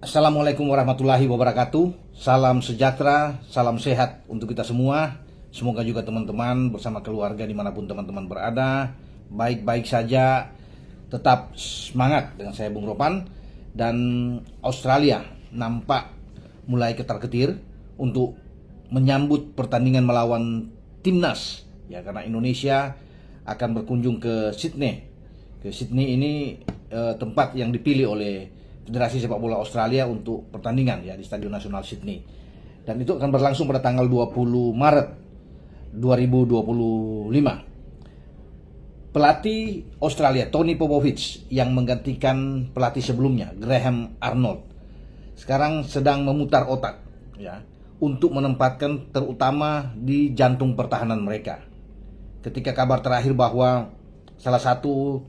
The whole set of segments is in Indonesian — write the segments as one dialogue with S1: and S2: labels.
S1: Assalamualaikum warahmatullahi wabarakatuh. Salam sejahtera, salam sehat untuk kita semua. Semoga juga teman-teman bersama keluarga dimanapun teman-teman berada baik-baik saja, tetap semangat. Dengan saya Bung Ropan. Dan Australia nampak mulai ketar-ketir untuk menyambut pertandingan melawan timnas, ya, karena Indonesia akan berkunjung ke Sydney. Sydney ini tempat yang dipilih oleh Federasi Sepak Bola Australia untuk pertandingan, ya, di Stadion Nasional Sydney. Dan itu akan berlangsung pada tanggal 20 Maret 2025. Pelatih Australia Tony Popovich yang menggantikan pelatih sebelumnya Graham Arnold sekarang sedang memutar otak, ya, untuk menempatkan terutama di jantung pertahanan mereka. Ketika kabar terakhir bahwa salah satu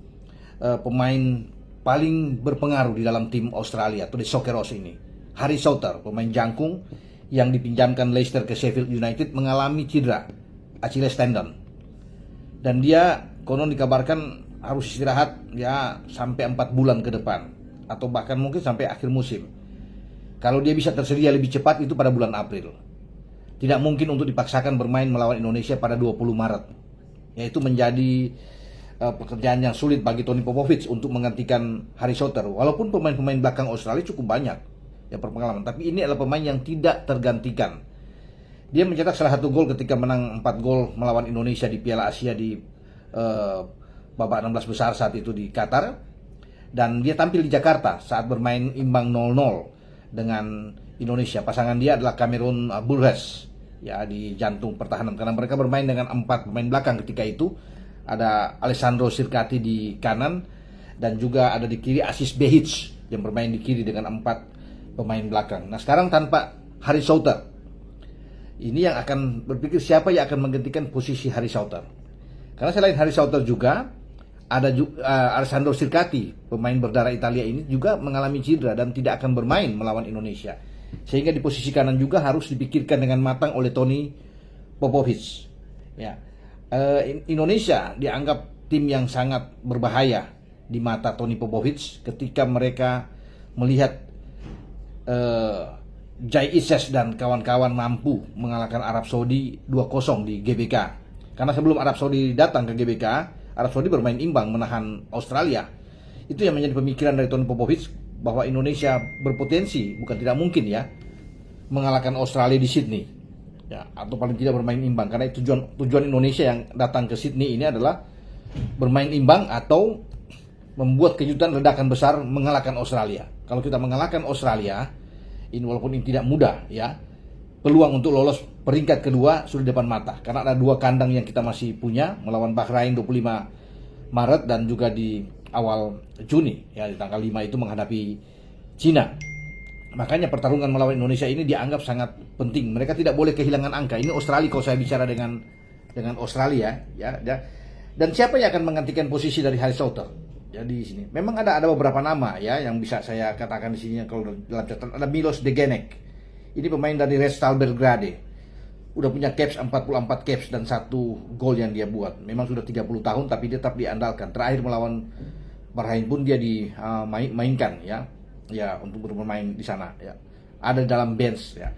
S1: pemain paling berpengaruh di dalam tim Australia atau di Socceroos ini, Harry Souttar, pemain jangkung yang dipinjamkan Leicester ke Sheffield United, mengalami cedera Achilles tendon. Dan dia konon dikabarkan harus istirahat ya sampai 4 bulan ke depan, atau bahkan mungkin sampai akhir musim. Kalau dia bisa tersedia lebih cepat itu pada bulan April. Tidak mungkin untuk dipaksakan bermain melawan Indonesia pada 20 Maret. Yaitu menjadi pekerjaan yang sulit bagi Tony Popovich untuk menggantikan Harry Souttar. Walaupun pemain-pemain belakang Australia cukup banyak yang berpengalaman, tapi ini adalah pemain yang tidak tergantikan. Dia mencetak salah satu gol ketika menang 4 gol melawan Indonesia di Piala Asia di babak 16 besar saat itu di Qatar. Dan dia tampil di Jakarta saat bermain imbang 0-0 dengan Indonesia. Pasangan dia adalah Cameron Burgess, ya, di jantung pertahanan, karena mereka bermain dengan 4 pemain belakang ketika itu. Ada Alessandro Sirkati di kanan, dan juga ada di kiri Aziz Behich yang bermain di kiri dengan 4 pemain belakang. Nah, sekarang tanpa Harry Souttar, ini yang akan berpikir siapa yang akan menggantikan posisi Harry Souttar. Karena selain Harry Souttar juga ada Alessandro Sirkati, pemain berdarah Italia ini juga mengalami cedera dan tidak akan bermain melawan Indonesia. Sehingga di posisi kanan juga harus dipikirkan dengan matang oleh Tony Popovich. Ya. Indonesia dianggap tim yang sangat berbahaya di mata Tony Popovich ketika mereka melihat Jai Ises dan kawan-kawan mampu mengalahkan Arab Saudi 2-0 di GBK. Karena sebelum Arab Saudi datang ke GBK, Arab Saudi bermain imbang menahan Australia. Itu yang menjadi pemikiran dari Tony Popovich, bahwa Indonesia berpotensi, bukan tidak mungkin, ya, mengalahkan Australia di Sydney, ya, atau paling tidak bermain imbang. Karena tujuan Indonesia yang datang ke Sydney ini adalah bermain imbang atau membuat kejutan ledakan besar mengalahkan Australia. Kalau kita mengalahkan Australia, ini walaupun ini tidak mudah, ya, peluang untuk lolos peringkat kedua sudah di depan mata. Karena ada 2 kandang yang kita masih punya, melawan Bahrain 25 Maret dan juga di awal Juni, ya, di tanggal 5 itu menghadapi Cina. Makanya pertarungan melawan Indonesia ini dianggap sangat penting. Mereka tidak boleh kehilangan angka. Ini Australia kalau saya bicara dengan Australia, ya. Dan siapa yang akan menggantikan posisi dari Harry Souttar? Jadi di sini memang ada beberapa nama, ya, yang bisa saya katakan di sini. Kalau dalam catatan ada Milos Degenek. Ini pemain dari Red Star Belgrade. Udah punya caps 44 caps dan 1 gol yang dia buat. Memang sudah 30 tahun tapi dia tetap diandalkan. Terakhir melawan Bahrain pun dia dimainkan, ya, untuk bermain di sana, ya. Ada dalam bench, ya.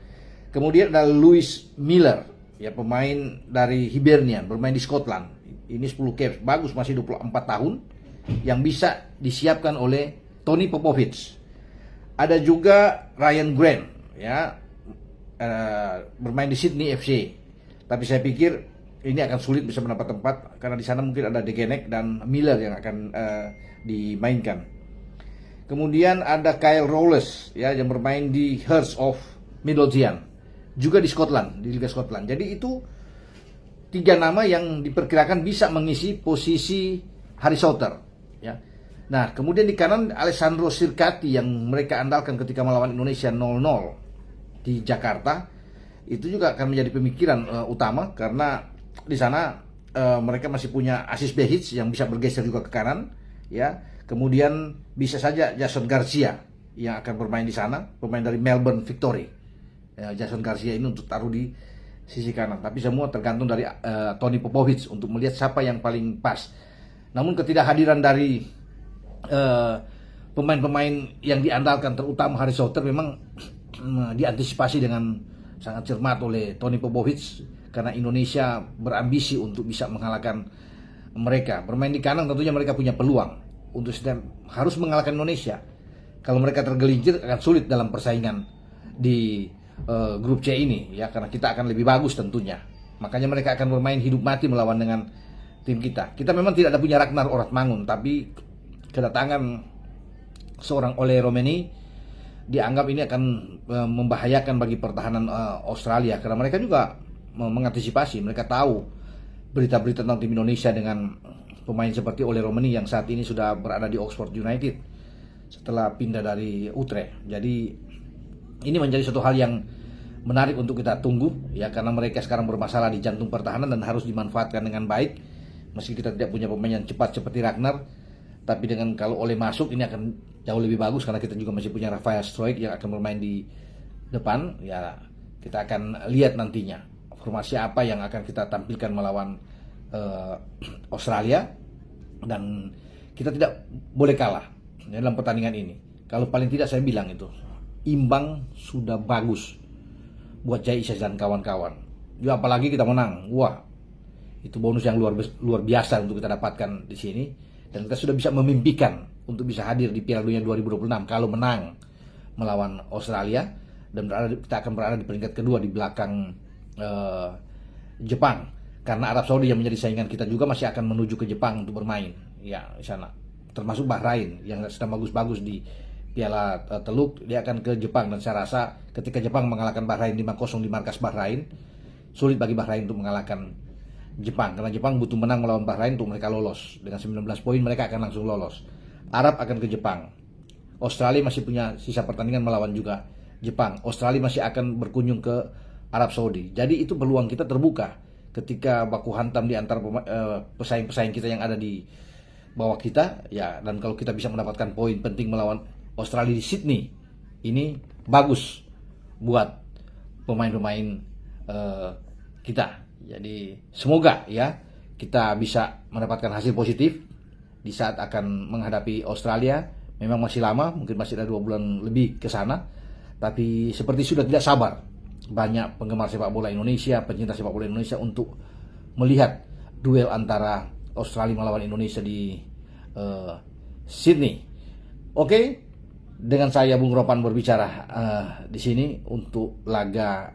S1: Kemudian ada Lewis Miller, ya, pemain dari Hibernian, bermain di Scotland. Ini 10 caps, bagus, masih 24 tahun, yang bisa disiapkan oleh Tony Popovich. Ada juga Ryan Grant, ya, bermain di Sydney FC. Tapi saya pikir ini akan sulit bisa mendapat tempat karena di sana mungkin ada Degenek dan Miller yang akan dimainkan. Kemudian ada Kyle Rowles, ya, yang bermain di Hearts of Midlothian, juga di Scotland, di Liga Scotland. Jadi itu 3 nama yang diperkirakan bisa mengisi posisi Harry Souttar, ya. Nah, kemudian di kanan Alessandro Sirkati yang mereka andalkan ketika melawan Indonesia 0-0 di Jakarta. Itu juga akan menjadi pemikiran utama karena di sana mereka masih punya Aziz Behich yang bisa bergeser juga ke kanan, ya. Kemudian bisa saja Jason Garcia yang akan bermain di sana, pemain dari Melbourne Victory. Ya, Jason Garcia ini untuk taruh di sisi kanan. Tapi semua tergantung dari Tony Popovich untuk melihat siapa yang paling pas. Namun ketidakhadiran dari pemain-pemain yang diandalkan terutama Harry Soter memang diantisipasi dengan sangat cermat oleh Tony Popovic, karena Indonesia berambisi untuk bisa mengalahkan mereka. Bermain di kandang tentunya mereka punya peluang untuk harus mengalahkan Indonesia. Kalau mereka tergelincir akan sulit dalam persaingan di grup C ini ya, karena kita akan lebih bagus tentunya. Makanya mereka akan bermain hidup mati melawan dengan tim kita. Kita memang tidak ada punya Ragnar Oratmangun, tapi kedatangan seorang Ole Romeni dianggap ini akan membahayakan bagi pertahanan Australia, karena mereka juga mengantisipasi. Mereka tahu berita-berita tentang tim Indonesia dengan pemain seperti Ole Romeni yang saat ini sudah berada di Oxford United setelah pindah dari Utrecht. Jadi ini menjadi suatu hal yang menarik untuk kita tunggu ya, karena mereka sekarang bermasalah di jantung pertahanan dan harus dimanfaatkan dengan baik. Meski kita tidak punya pemain yang cepat seperti Ragnar, tapi dengan kalau Ole masuk ini akan jauh lebih bagus, karena kita juga masih punya Rafael Struijk yang akan bermain di depan ya. Kita akan lihat nantinya formasi apa yang akan kita tampilkan melawan Australia, dan kita tidak boleh kalah dalam pertandingan ini. Kalau paling tidak saya bilang itu imbang sudah bagus buat Jai Isyas dan kawan-kawan. Ya apalagi kita menang, wah itu bonus yang luar biasa untuk kita dapatkan di sini, dan kita sudah bisa memimpikan untuk bisa hadir di Piala Dunia 2026 kalau menang melawan Australia, dan kita akan berada di peringkat kedua di belakang Jepang, karena Arab Saudi yang menjadi saingan kita juga masih akan menuju ke Jepang untuk bermain ya di sana, termasuk Bahrain yang sedang bagus-bagus di Piala Teluk, dia akan ke Jepang. Dan saya rasa ketika Jepang mengalahkan Bahrain 5-0 di markas Bahrain, sulit bagi Bahrain untuk mengalahkan Jepang, karena Jepang butuh menang melawan Bahrain untuk mereka lolos. Dengan 19 poin mereka akan langsung lolos. Arab akan ke Jepang, Australia masih punya sisa pertandingan melawan juga Jepang, Australia masih akan berkunjung ke Arab Saudi. Jadi itu peluang kita terbuka ketika baku hantam di antara pesaing-pesaing kita yang ada di bawah kita ya. Dan kalau kita bisa mendapatkan poin penting melawan Australia di Sydney, ini bagus buat pemain-pemain kita. Jadi semoga ya kita bisa mendapatkan hasil positif di saat akan menghadapi Australia. Memang masih lama, mungkin masih ada 2 bulan lebih ke sana, tapi seperti sudah tidak sabar banyak penggemar sepak bola Indonesia, pencinta sepak bola Indonesia untuk melihat duel antara Australia melawan Indonesia di Sydney. Oke, dengan saya Bung Ropan berbicara di sini untuk laga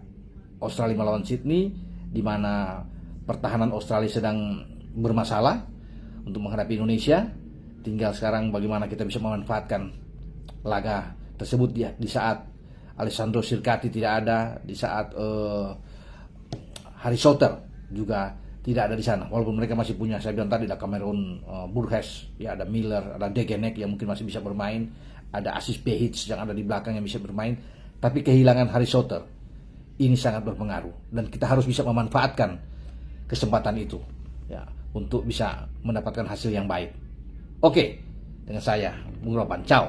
S1: Australia melawan Sydney, di mana pertahanan Australia sedang bermasalah untuk menghadapi Indonesia. Tinggal sekarang bagaimana kita bisa memanfaatkan laga tersebut di saat Alessandro Sirkati tidak ada, di saat Harry Soter juga tidak ada di sana. Walaupun mereka masih punya, saya bilang tadi, ada Cameron Burgess, ya ada Miller, ada Degenek yang mungkin masih bisa bermain, ada Asis Behic yang ada di belakang yang bisa bermain. Tapi kehilangan Harry Soter ini sangat berpengaruh, dan kita harus bisa memanfaatkan kesempatan itu ya untuk bisa mendapatkan hasil yang baik. Oke, dengan saya Bung Ropan, ciao.